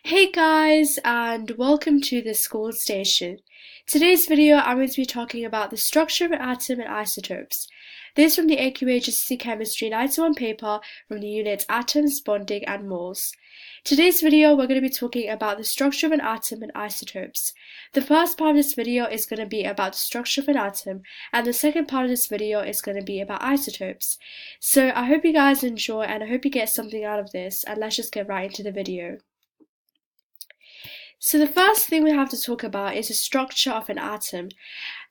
Hey guys, and welcome to the school station. Today's video I'm going to be talking about the structure of an atom and isotopes. This is from the AQA GCSE Chemistry 91 paper from the unit Atoms, Bonding and Moles. Today's video we're going to be talking about the structure of an atom and isotopes. The first part of this video is going to be about the structure of an atom, and the second part of this video is going to be about isotopes. So I hope you guys enjoy and I hope you get something out of this, and let's just get right into the video. So the first thing we have to talk about is the structure of an atom.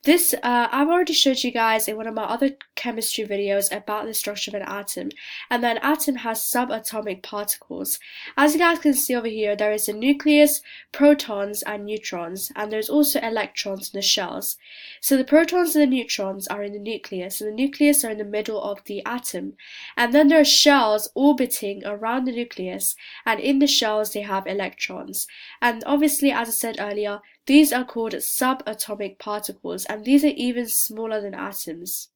This, I've already showed you guys in one of my other chemistry videos about the structure of an atom, and that an atom has subatomic particles. As you guys can see over here, there is a nucleus, protons and neutrons, and there's also electrons in the shells. So the protons and the neutrons are in the nucleus, and the nucleus are in the middle of the atom. And then there are shells orbiting around the nucleus, and in the shells they have electrons. And obviously, as I said earlier, these are called subatomic particles, and these are even smaller than atoms.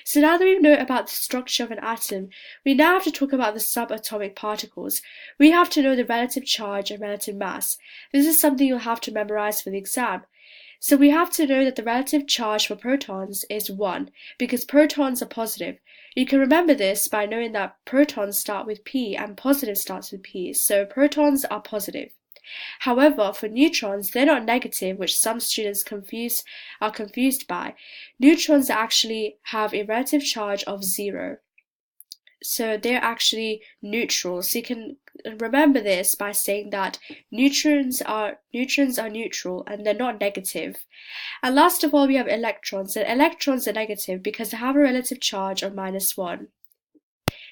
So now that we know about the structure of an atom, we now have to talk about the subatomic particles. We have to know the relative charge and relative mass. This is something you'll have to memorize for the exam. So we have to know that the relative charge for protons is 1, because protons are positive. You can remember this by knowing that protons start with P and positive starts with P, so protons are positive. However, for neutrons, they're not negative, which some students are confused by. Neutrons actually have a relative charge of 0. So they're actually neutral. So you can remember this by saying that neutrons are neutral and they're not negative. And last of all, we have electrons. And electrons are negative because they have a relative charge of -1.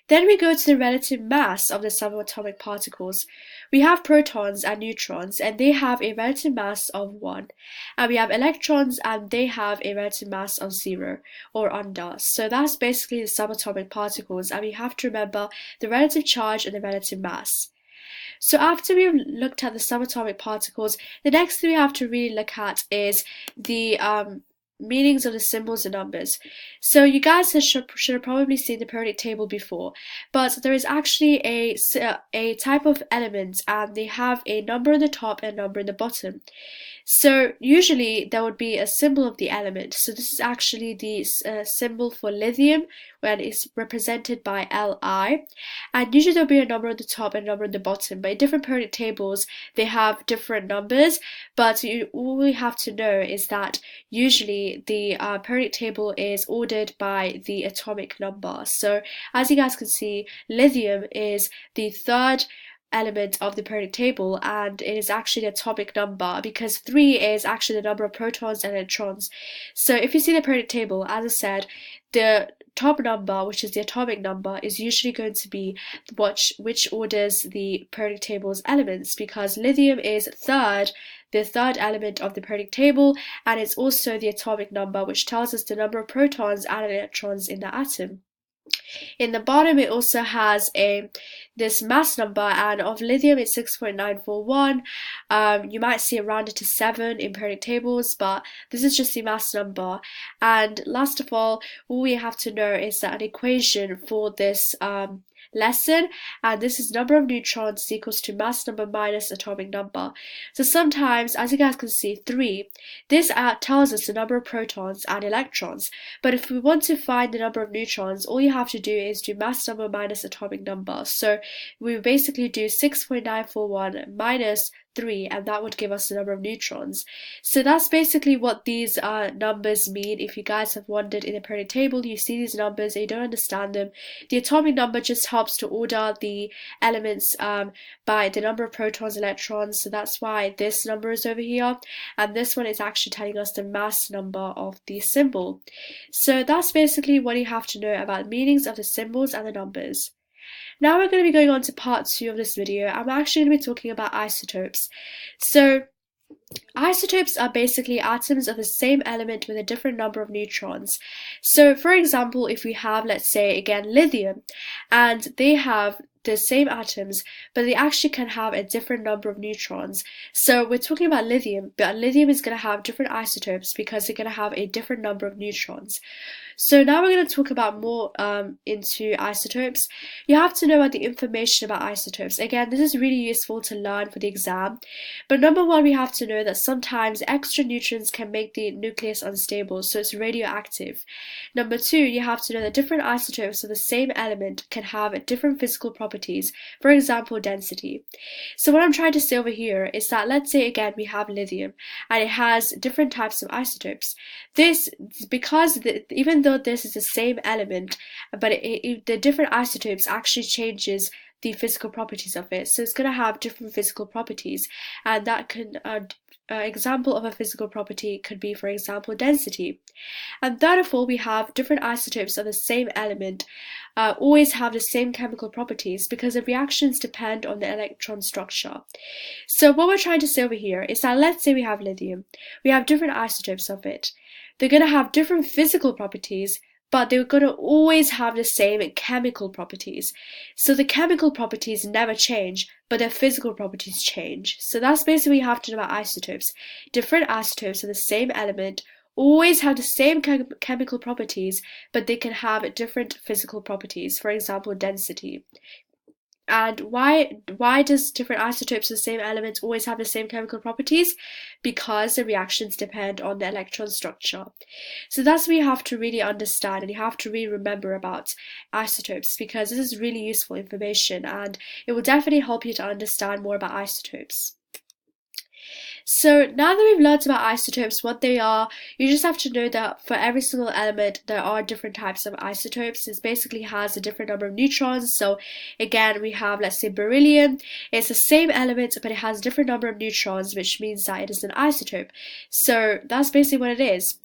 Then we go to the relative mass of the subatomic particles. We have protons and neutrons, and they have a relative mass of 1. And we have electrons, and they have a relative mass of 0, or under. So that's basically the subatomic particles, and we have to remember the relative charge and the relative mass. So after we've looked at the subatomic particles, the next thing we have to really look at is the meanings of the symbols and numbers. So you guys should have probably seen the periodic table before, but there is actually a type of element, and they have a number in the top and a number in the bottom. So usually there would be a symbol of the element. So this is actually the symbol for lithium, when it's represented by Li, and usually there'll be a number at the top and a number at the bottom. But in different periodic tables they have different numbers, but all we have to know is that usually the periodic table is ordered by the atomic number. So as you guys can see, lithium is the third element of the periodic table, and it is actually the atomic number because 3 is actually the number of protons and electrons. So if you see the periodic table, as I said, the top number, which is the atomic number, is usually going to be which orders the periodic table's elements, because lithium is the third element of the periodic table, and it's also the atomic number, which tells us the number of protons and electrons in the atom. In the bottom, it also has this mass number, and of lithium it's 6.941. You might see it rounded to 7 in periodic tables, but this is just the mass number. And last of all we have to know is that an equation for this lesson, and this is number of neutrons is equals to mass number minus atomic number. So sometimes, as you guys can see, 3, this tells us the number of protons and electrons, but if we want to find the number of neutrons, all you have to do is do mass number minus atomic number. So we basically do 6.941 minus 3, and that would give us the number of neutrons. So that's basically what these numbers mean. If you guys have wondered in the periodic table, you see these numbers and you don't understand them, the atomic number just helps to order the elements by the number of protons and electrons. So that's why this number is over here, and this one is actually telling us the mass number of the symbol. So that's basically what you have to know about the meanings of the symbols and the numbers. Now we're going to be going on to part 2 of this video. I'm actually going to be talking about isotopes. So Isotopes are basically atoms of the same element with a different number of neutrons. So, for example, if we have, let's say, again, lithium, and they have the same atoms, but they actually can have a different number of neutrons. So we're talking about lithium, but lithium is going to have different isotopes because they're going to have a different number of neutrons. So now we're going to talk about more into isotopes. You have to know about the information about isotopes. Again, this is really useful to learn for the exam. But number one, we have to know that sometimes extra neutrons can make the nucleus unstable, so it's radioactive. Number two, you have to know that different isotopes of the same element can have different physical properties, for example, density. So what I'm trying to say over here is that, let's say again we have lithium and it has different types of isotopes. This, because even though this is the same element, but the different isotopes actually changes the physical properties of it. So it's going to have different physical properties, and that can example of a physical property could be, for example, density. And third of all, we have different isotopes of the same element always have the same chemical properties because the reactions depend on the electron structure. So what we're trying to say over here is that, let's say we have lithium, we have different isotopes of it. They're going to have different physical properties, but they're going to always have the same chemical properties. So the chemical properties never change, but their physical properties change. So that's basically what you have to know about isotopes. Different isotopes of the same element always have the same chemical properties, but they can have different physical properties, for example, density. And why does different isotopes of the same element always have the same chemical properties? Because the reactions depend on the electron structure. So that's what you have to really understand, and you have to really remember about isotopes, because this is really useful information and it will definitely help you to understand more about isotopes. So now that we've learned about isotopes, what they are, you just have to know that for every single element there are different types of isotopes. It basically has a different number of neutrons. So again, we have, let's say, beryllium. It's the same element, but it has a different number of neutrons, which means that it is an isotope. So that's basically what it is.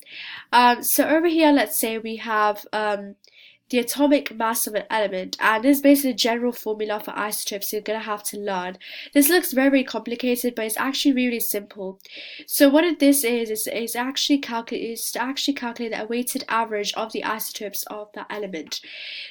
So over here, let's say we have the atomic mass of an element, and this is basically a general formula for isotopes you're going to have to learn. This looks very, very complicated, but it's actually really simple. So what this is actually calculate a weighted average of the isotopes of that element.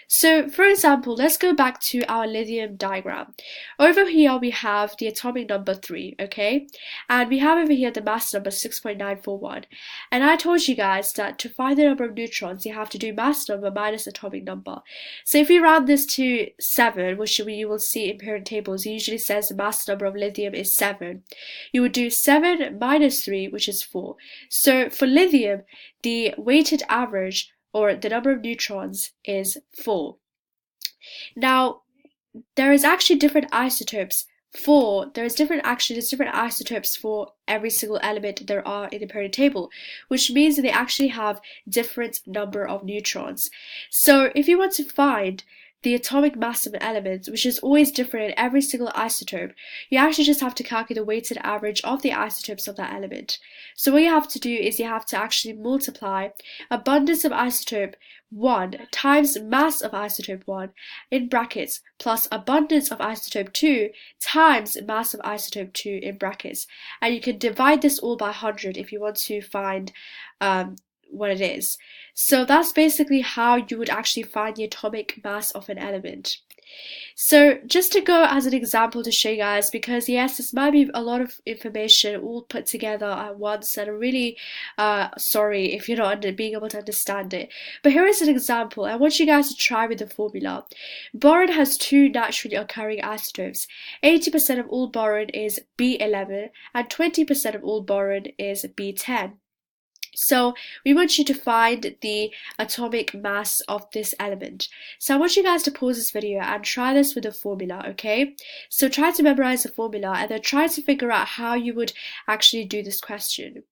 So for example, let's go back to our lithium diagram. Over here we have the atomic number 3, okay? And we have over here the mass number 6.941. And I told you guys that to find the number of neutrons, you have to do mass number minus atomic number. So if you round this to 7, which you will see in periodic tables, it usually says the mass number of lithium is 7. You would do 7 minus 3, which is 4. So for lithium, the weighted average, or the number of neutrons, is 4. Now, there is actually different isotopes there's different isotopes for every single element there are in the periodic table, which means that they actually have different number of neutrons. So if you want to find the atomic mass of an element, which is always different in every single isotope, you actually just have to calculate the weighted average of the isotopes of that element. So what you have to do is you have to actually multiply abundance of isotope 1 times mass of isotope 1 in brackets plus abundance of isotope 2 times mass of isotope 2 in brackets. And you can divide this all by 100 if you want to find what it is. So that's basically how you would actually find the atomic mass of an element. So just to go as an example to show you guys, because yes, this might be a lot of information all put together at once, and I'm really sorry if you're not being able to understand it. But here is an example. I want you guys to try with the formula. Boron has 2 naturally occurring isotopes. 80% of all boron is B11 and 20% of all boron is B10. So we want you to find the atomic mass of this element. So I want you guys to pause this video and try this with the formula, okay? So try to memorize the formula and then try to figure out how you would actually do this question.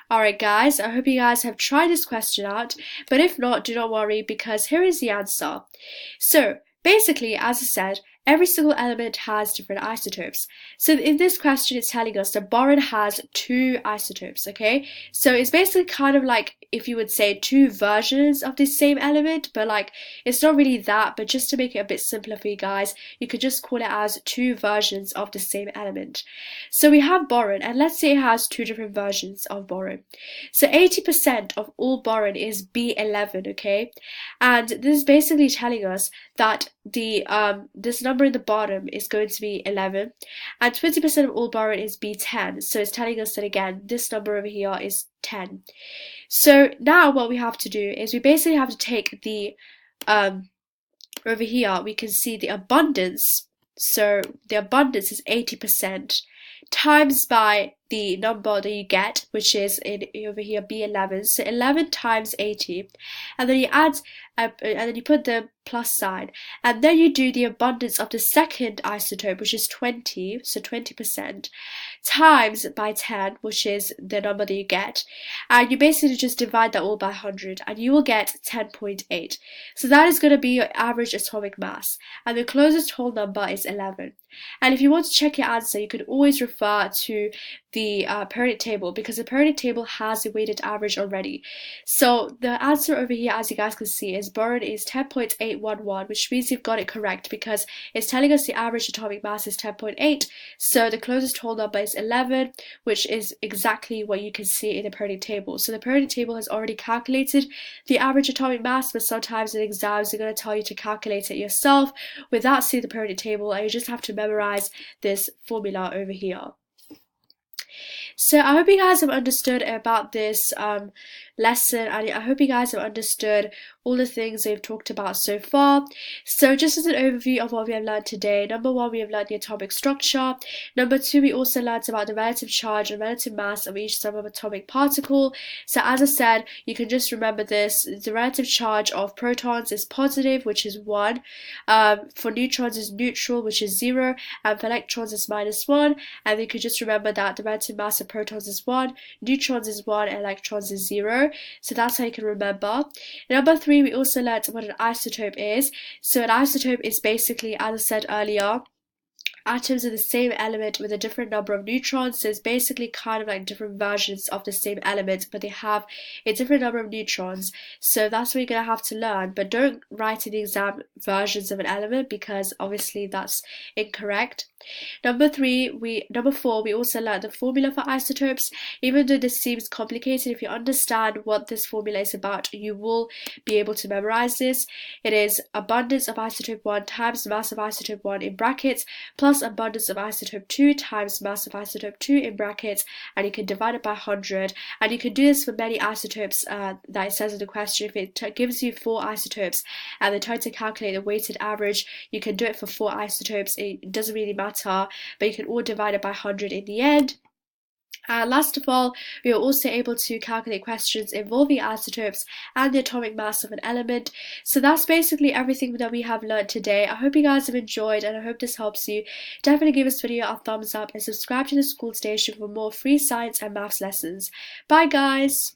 Alright guys, I hope you guys have tried this question out, but if not, do not worry, because here is the answer. So basically, as I said, every single element has different isotopes. So in this question, it's telling us that boron has 2 isotopes, okay? So it's basically kind of like, if you would say, 2 versions of the same element, but like, it's not really that, but just to make it a bit simpler for you guys, you could just call it as 2 versions of the same element. So we have boron, and let's say it has 2 different versions of boron. So 80% of all boron is B11, okay? And this is basically telling us that the this number in the bottom is going to be 11, and 20% of all boron is B10. So it's telling us that again, this number over here is 10. So now what we have to do is we basically have to take the over here we can see the abundance. So the abundance is 80% times by the number that you get, which is in over here B11. So 11 times 80, and then you add and then you put the plus sign, and then you do the abundance of the second isotope, which is 20, so 20%, times by 10, which is the number that you get, and you basically just divide that all by 100, and you will get 10.8. So that is going to be your average atomic mass, and the closest whole number is 11. And if you want to check your answer, you can always refer to the periodic table, because the periodic table has a weighted average already. So the answer over here, as you guys can see, is boron is 10.811, which means you've got it correct, because it's telling us the average atomic mass is 10.8. So the closest whole number is 11, which is exactly what you can see in the periodic table. So the periodic table has already calculated the average atomic mass, but sometimes in exams they're going to tell you to calculate it yourself without seeing the periodic table, and you just have to memorize this formula over here. So I hope you guys have understood about this lesson, and I hope you guys have understood all the things we've talked about so far. So just as an overview of what we have learned today, number 1, we have learned the atomic structure. Number 2, we also learned about the relative charge and relative mass of each subatomic particle. So as I said, you can just remember this. The relative charge of protons is positive, which is 1. For neutrons is neutral, which is 0. And for electrons is -1. And you could just remember that the relative mass of protons is 1, neutrons is 1, and electrons is 0. So that's how you can remember. Number 3, we also learned what an isotope is. So an isotope is basically, as I said earlier, atoms of the same element with a different number of neutrons. So it's basically kind of like different versions of the same element, but they have a different number of neutrons. So that's what you're going to have to learn, but don't write in the exam versions of an element, because obviously that's incorrect. Number 4, we also learned the formula for isotopes. Even though this seems complicated, if you understand what this formula is about, you will be able to memorize this. It is abundance of isotope 1 times mass of isotope 1 in brackets plus abundance of isotope 2 times mass of isotope 2 in brackets, and you can divide it by 100. And you can do this for many isotopes that it says in the question. If it gives you 4 isotopes and they try to calculate the weighted average, you can do it for 4 isotopes. It doesn't really matter, but you can all divide it by 100 in the end. And last of all, we are also able to calculate questions involving isotopes and the atomic mass of an element. So that's basically everything that we have learned today. I hope you guys have enjoyed, and I hope this helps you. Definitely give this video a thumbs up and subscribe to the school station for more free science and maths lessons. Bye guys!